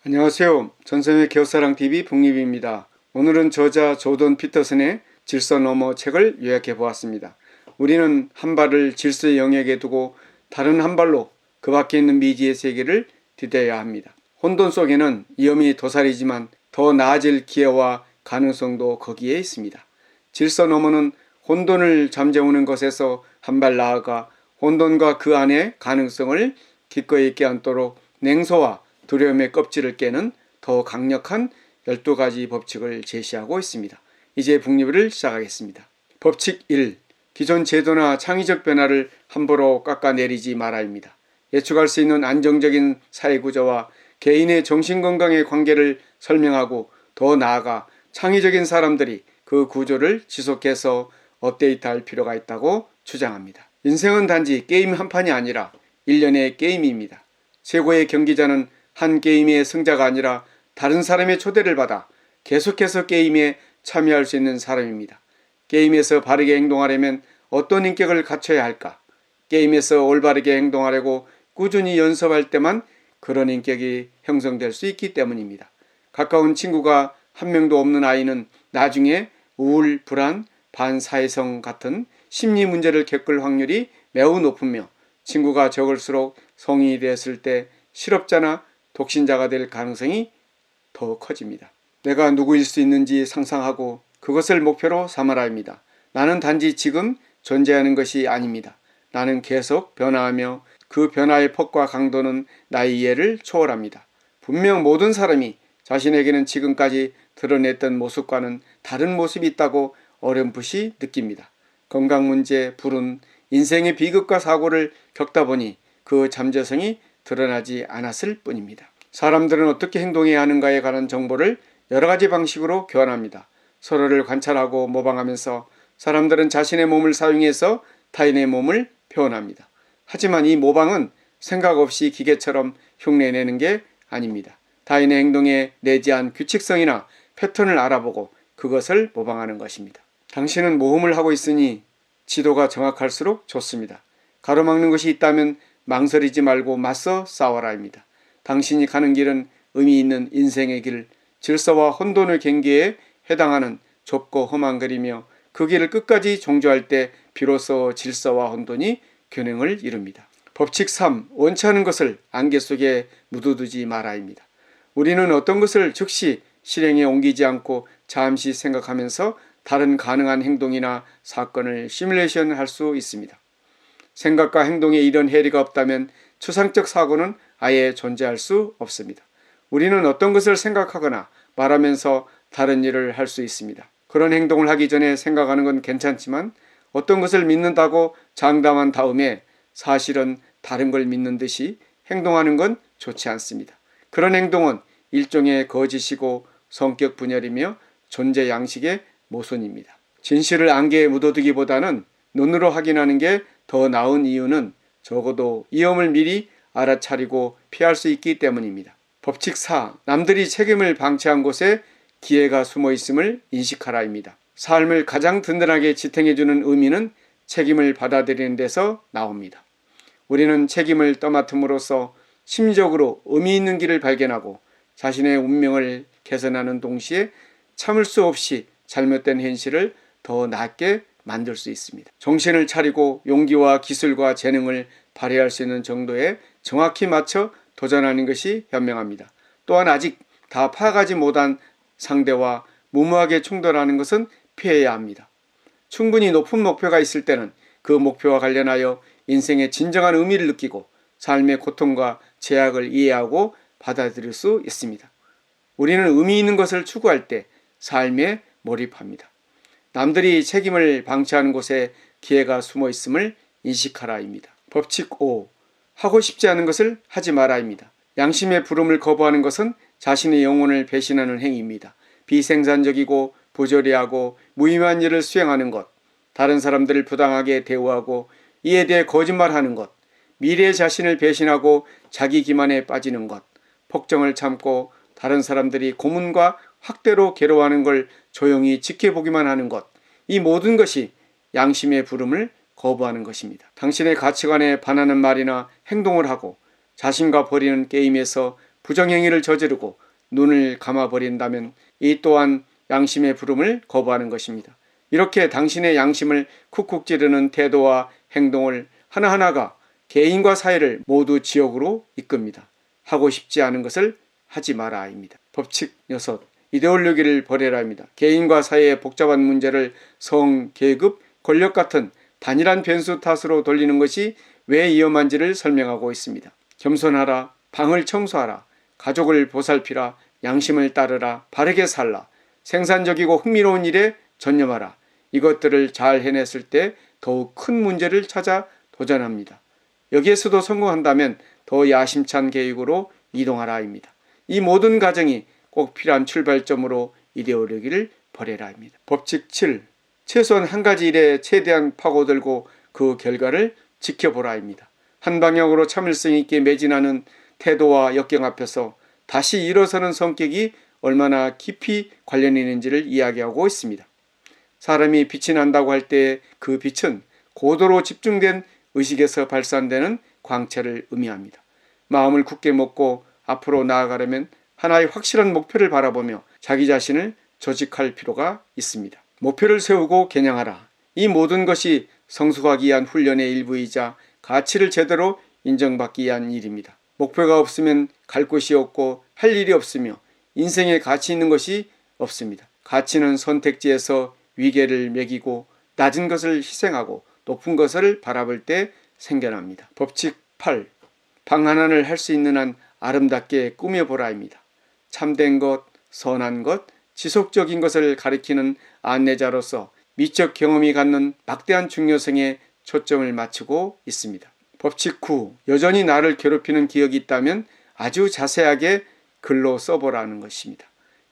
안녕하세요. 전생의 기억사랑TV 북립입니다. 오늘은 저자 조던 피터슨의 질서 너머 책을 요약해 보았습니다. 우리는 한 발을 질서의 영역에 두고 다른 한 발로 그 밖에 있는 미지의 세계를 디뎌야 합니다. 혼돈 속에는 위험이 도사리지만 더 나아질 기회와 가능성도 거기에 있습니다. 질서 너머는 혼돈을 잠재우는 것에서 한 발 나아가 혼돈과 그 안의 가능성을 기꺼이 껴안도록 냉소와 두려움의 껍질을 깨는 더 강력한 12가지 법칙을 제시하고 있습니다. 이제 북립을 시작하겠습니다. 법칙 1. 기존 제도나 창의적 변화를 함부로 깎아내리지 말아입니다. 예측할 수 있는 안정적인 사회구조와 개인의 정신건강의 관계를 설명하고 더 나아가 창의적인 사람들이 그 구조를 지속해서 업데이트할 필요가 있다고 주장합니다. 인생은 단지 게임 한 판이 아니라 일련의 게임입니다. 최고의 경기자는 한 게임의 승자가 아니라 다른 사람의 초대를 받아 계속해서 게임에 참여할 수 있는 사람입니다. 게임에서 바르게 행동하려면 어떤 인격을 갖춰야 할까? 게임에서 올바르게 행동하려고 꾸준히 연습할 때만 그런 인격이 형성될 수 있기 때문입니다. 가까운 친구가 한 명도 없는 아이는 나중에 우울, 불안, 반사회성 같은 심리 문제를 겪을 확률이 매우 높으며 친구가 적을수록 성인이 됐을 때 실업자나 독신자가 될 가능성이 더 커집니다. 내가 누구일 수 있는지 상상하고 그것을 목표로 삼아라 합니다. 나는 단지 지금 존재하는 것이 아닙니다. 나는 계속 변화하며 그 변화의 폭과 강도는 나의 이해를 초월합니다. 분명 모든 사람이 자신에게는 지금까지 드러냈던 모습과는 다른 모습이 있다고 어렴풋이 느낍니다. 건강 문제, 불운, 인생의 비극과 사고를 겪다 보니 그 잠재성이 드러나지 않았을 뿐입니다. 사람들은 어떻게 행동해야 하는가에 관한 정보를 여러 가지 방식으로 교환합니다. 서로를 관찰하고 모방하면서 사람들은 자신의 몸을 사용해서 타인의 몸을 표현합니다. 하지만 이 모방은 생각 없이 기계처럼 흉내내는 게 아닙니다. 타인의 행동에 내재한 규칙성이나 패턴을 알아보고 그것을 모방하는 것입니다. 당신은 모험을 하고 있으니 지도가 정확할수록 좋습니다. 가로막는 것이 있다면 망설이지 말고 맞서 싸워라입니다. 당신이 가는 길은 의미 있는 인생의 길, 질서와 혼돈의 경계에 해당하는 좁고 험한 길이며 그 길을 끝까지 종주할 때 비로소 질서와 혼돈이 균형을 이룹니다. 법칙 3. 원치 않은 것을 안개 속에 묻어두지 말아입니다. 우리는 어떤 것을 즉시 실행에 옮기지 않고 잠시 생각하면서 다른 가능한 행동이나 사건을 시뮬레이션 할 수 있습니다. 생각과 행동에 이런 해리가 없다면 추상적 사고는 아예 존재할 수 없습니다. 우리는 어떤 것을 생각하거나 말하면서 다른 일을 할 수 있습니다. 그런 행동을 하기 전에 생각하는 건 괜찮지만 어떤 것을 믿는다고 장담한 다음에 사실은 다른 걸 믿는 듯이 행동하는 건 좋지 않습니다. 그런 행동은 일종의 거짓이고 성격 분열이며 존재 양식의 모순입니다. 진실을 안개에 묻어두기보다는 눈으로 확인하는 게 더 나은 이유는 적어도 위험을 미리 알아차리고 피할 수 있기 때문입니다. 법칙 4. 남들이 책임을 방치한 곳에 기회가 숨어 있음을 인식하라입니다. 삶을 가장 든든하게 지탱해주는 의미는 책임을 받아들이는 데서 나옵니다. 우리는 책임을 떠맡음으로써 심리적으로 의미 있는 길을 발견하고 자신의 운명을 개선하는 동시에 참을 수 없이 잘못된 현실을 더 낫게 만들 수 있습니다. 정신을 차리고 용기와 기술과 재능을 발휘할 수 있는 정도에 정확히 맞춰 도전하는 것이 현명합니다. 또한 아직 다 파악하지 못한 상대와 무모하게 충돌하는 것은 피해야 합니다. 충분히 높은 목표가 있을 때는 그 목표와 관련하여 인생의 진정한 의미를 느끼고 삶의 고통과 제약을 이해하고 받아들일 수 있습니다. 우리는 의미 있는 것을 추구할 때 삶에 몰입합니다. 남들이 책임을 방치하는 곳에 기회가 숨어 있음을 인식하라입니다. 법칙 5. 하고 싶지 않은 것을 하지 마라입니다. 양심의 부름을 거부하는 것은 자신의 영혼을 배신하는 행위입니다. 비생산적이고 부조리하고 무의미한 일을 수행하는 것, 다른 사람들을 부당하게 대우하고 이에 대해 거짓말하는 것, 미래의 자신을 배신하고 자기 기만에 빠지는 것, 폭정을 참고 다른 사람들이 고문과 학대로 괴로워하는 걸 조용히 지켜보기만 하는 것, 이 모든 것이 양심의 부름을 거부하는 것입니다. 당신의 가치관에 반하는 말이나 행동을 하고 자신과 벌이는 게임에서 부정행위를 저지르고 눈을 감아버린다면 이 또한 양심의 부름을 거부하는 것입니다. 이렇게 당신의 양심을 쿡쿡 찌르는 태도와 행동을 하나하나가 개인과 사회를 모두 지옥으로 이끕니다. 하고 싶지 않은 것을 하지 마라입니다. 법칙 6. 이데올로기를 버려라입니다. 개인과 사회의 복잡한 문제를 성, 계급, 권력 같은 단일한 변수 탓으로 돌리는 것이 왜 위험한지를 설명하고 있습니다. 겸손하라, 방을 청소하라, 가족을 보살피라, 양심을 따르라, 바르게 살라, 생산적이고 흥미로운 일에 전념하라. 이것들을 잘 해냈을 때 더욱 큰 문제를 찾아 도전합니다. 여기에서도 성공한다면 더 야심찬 계획으로 이동하라입니다. 이 모든 과정이 꼭 필요한 출발점으로 이데올로기를 버려라입니다. 법칙 7. 최소한 한 가지 일에 최대한 파고들고 그 결과를 지켜보라입니다. 한 방향으로 참을성 있게 매진하는 태도와 역경 앞에서 다시 일어서는 성격이 얼마나 깊이 관련이 있는지를 이야기하고 있습니다. 사람이 빛이 난다고 할 때 그 빛은 고도로 집중된 의식에서 발산되는 광채를 의미합니다. 마음을 굳게 먹고 앞으로 나아가려면 하나의 확실한 목표를 바라보며 자기 자신을 조직할 필요가 있습니다. 목표를 세우고 겨냥하라. 이 모든 것이 성숙하기 위한 훈련의 일부이자 가치를 제대로 인정받기 위한 일입니다. 목표가 없으면 갈 곳이 없고 할 일이 없으며 인생에 가치 있는 것이 없습니다. 가치는 선택지에서 위계를 매기고 낮은 것을 희생하고 높은 것을 바라볼 때 생겨납니다. 법칙 8. 방 하나를 할 수 있는 한 아름답게 꾸며보라입니다. 참된 것, 선한 것, 지속적인 것을 가리키는 안내자로서 미적 경험이 갖는 막대한 중요성에 초점을 맞추고 있습니다. 법칙 9. 여전히 나를 괴롭히는 기억이 있다면 아주 자세하게 글로 써보라는 것입니다.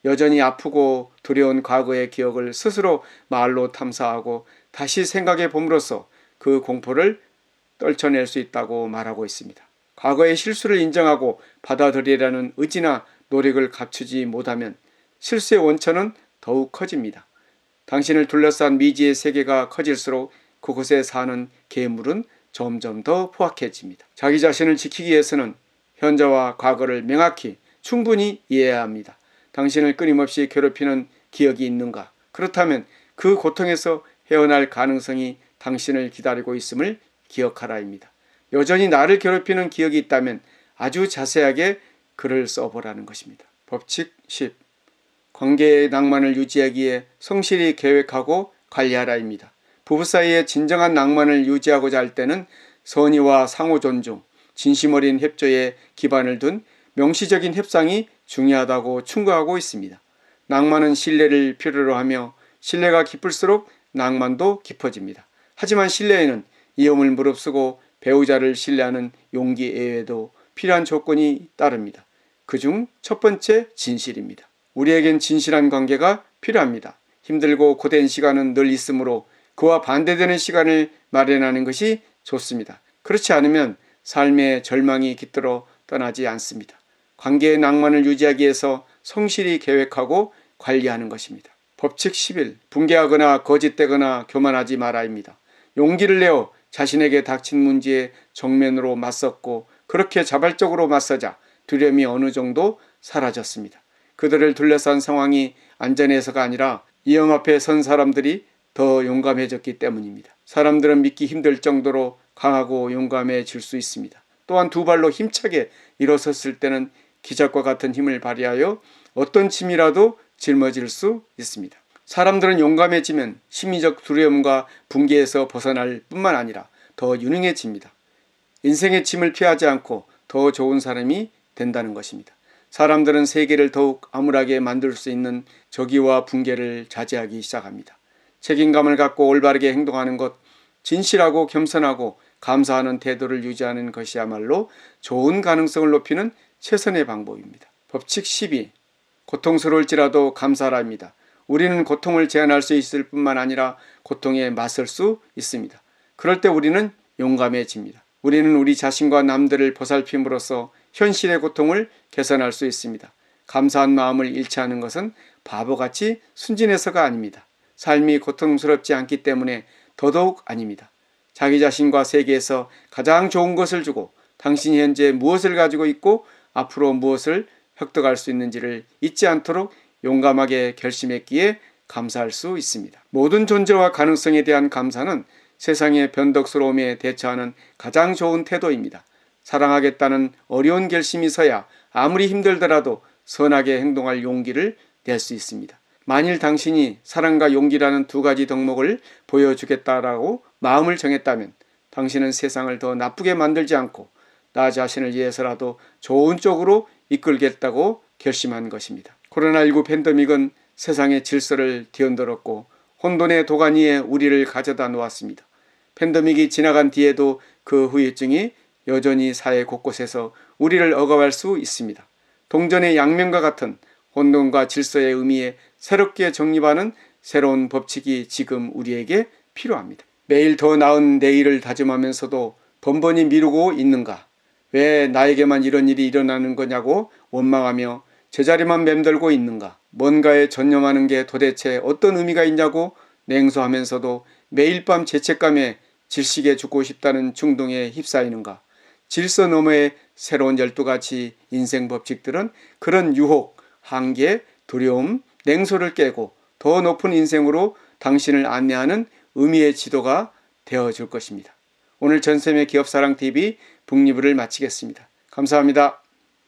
여전히 아프고 두려운 과거의 기억을 스스로 말로 탐사하고 다시 생각해 봄으로써 그 공포를 떨쳐낼 수 있다고 말하고 있습니다. 과거의 실수를 인정하고 받아들이려는 의지나 노력을 갖추지 못하면 실수의 원천은 더욱 커집니다. 당신을 둘러싼 미지의 세계가 커질수록 그곳에 사는 괴물은 점점 더 포악해집니다. 자기 자신을 지키기 위해서는 현재와 과거를 명확히 충분히 이해해야 합니다. 당신을 끊임없이 괴롭히는 기억이 있는가? 그렇다면 그 고통에서 헤어날 가능성이 당신을 기다리고 있음을 기억하라입니다. 여전히 나를 괴롭히는 기억이 있다면 아주 자세하게 글을 써보라는 것입니다. 법칙 10. 관계의 낭만을 유지하기에 성실히 계획하고 관리하라입니다. 부부 사이의 진정한 낭만을 유지하고자 할 때는 선의와 상호 존중, 진심 어린 협조에 기반을 둔 명시적인 협상이 중요하다고 충고하고 있습니다. 낭만은 신뢰를 필요로 하며 신뢰가 깊을수록 낭만도 깊어집니다. 하지만 신뢰에는 위험을 무릅쓰고 배우자를 신뢰하는 용기 외에도 필요한 조건이 따릅니다. 그중 첫 번째 진실입니다. 우리에겐 진실한 관계가 필요합니다. 힘들고 고된 시간은 늘 있으므로 그와 반대되는 시간을 마련하는 것이 좋습니다. 그렇지 않으면 삶의 절망이 깃들어 떠나지 않습니다. 관계의 낭만을 유지하기 위해서 성실히 계획하고 관리하는 것입니다. 법칙 11. 붕괴하거나 거짓되거나 교만하지 마라입니다. 용기를 내어 자신에게 닥친 문제에 정면으로 맞섰고 그렇게 자발적으로 맞서자 두려움이 어느 정도 사라졌습니다. 그들을 둘러싼 상황이 안전해서가 아니라 위험 앞에 선 사람들이 더 용감해졌기 때문입니다. 사람들은 믿기 힘들 정도로 강하고 용감해질 수 있습니다. 또한 두 발로 힘차게 일어섰을 때는 기적과 같은 힘을 발휘하여 어떤 짐이라도 짊어질 수 있습니다. 사람들은 용감해지면 심리적 두려움과 붕괴에서 벗어날 뿐만 아니라 더 유능해집니다. 인생의 짐을 피하지 않고 더 좋은 사람이 된다는 것입니다. 사람들은 세계를 더욱 암울하게 만들 수 있는 저기와 붕괴를 자제하기 시작합니다. 책임감을 갖고 올바르게 행동하는 것, 진실하고 겸손하고 감사하는 태도를 유지하는 것이야말로 좋은 가능성을 높이는 최선의 방법입니다. 법칙 12. 고통스러울지라도 감사하라입니다. 우리는 고통을 제한할 수 있을 뿐만 아니라 고통에 맞설 수 있습니다. 그럴 때 우리는 용감해집니다. 우리는 우리 자신과 남들을 보살핌으로써 현실의 고통을 개선할 수 있습니다. 감사한 마음을 잃지 않은 것은 바보같이 순진해서가 아닙니다. 삶이 고통스럽지 않기 때문에 더더욱 아닙니다. 자기 자신과 세계에서 가장 좋은 것을 주고 당신이 현재 무엇을 가지고 있고 앞으로 무엇을 획득할 수 있는지를 잊지 않도록 용감하게 결심했기에 감사할 수 있습니다. 모든 존재와 가능성에 대한 감사는 세상의 변덕스러움에 대처하는 가장 좋은 태도입니다. 사랑하겠다는 어려운 결심이 있어야 아무리 힘들더라도 선하게 행동할 용기를 낼 수 있습니다. 만일 당신이 사랑과 용기라는 두 가지 덕목을 보여주겠다라고 마음을 정했다면 당신은 세상을 더 나쁘게 만들지 않고 나 자신을 위해서라도 좋은 쪽으로 이끌겠다고 결심한 것입니다. 코로나19 팬데믹은 세상의 질서를 뒤흔들었고 혼돈의 도가니 위에 우리를 가져다 놓았습니다. 팬데믹이 지나간 뒤에도 그 후유증이 여전히 사회 곳곳에서 우리를 억압할 수 있습니다. 동전의 양면과 같은 혼돈과 질서의 의미에 새롭게 정립하는 새로운 법칙이 지금 우리에게 필요합니다. 매일 더 나은 내일을 다짐하면서도 번번이 미루고 있는가? 왜 나에게만 이런 일이 일어나는 거냐고 원망하며 제자리만 맴돌고 있는가? 뭔가에 전념하는 게 도대체 어떤 의미가 있냐고 냉소하면서도 매일 밤 죄책감에 질식에 죽고 싶다는 충동에 휩싸이는가? 질서 너머의 새로운 12가지 인생 법칙들은 그런 유혹, 한계, 두려움, 냉소를 깨고 더 높은 인생으로 당신을 안내하는 의미의 지도가 되어줄 것입니다. 오늘 전샘의 기업사랑TV 북리뷰를 마치겠습니다. 감사합니다.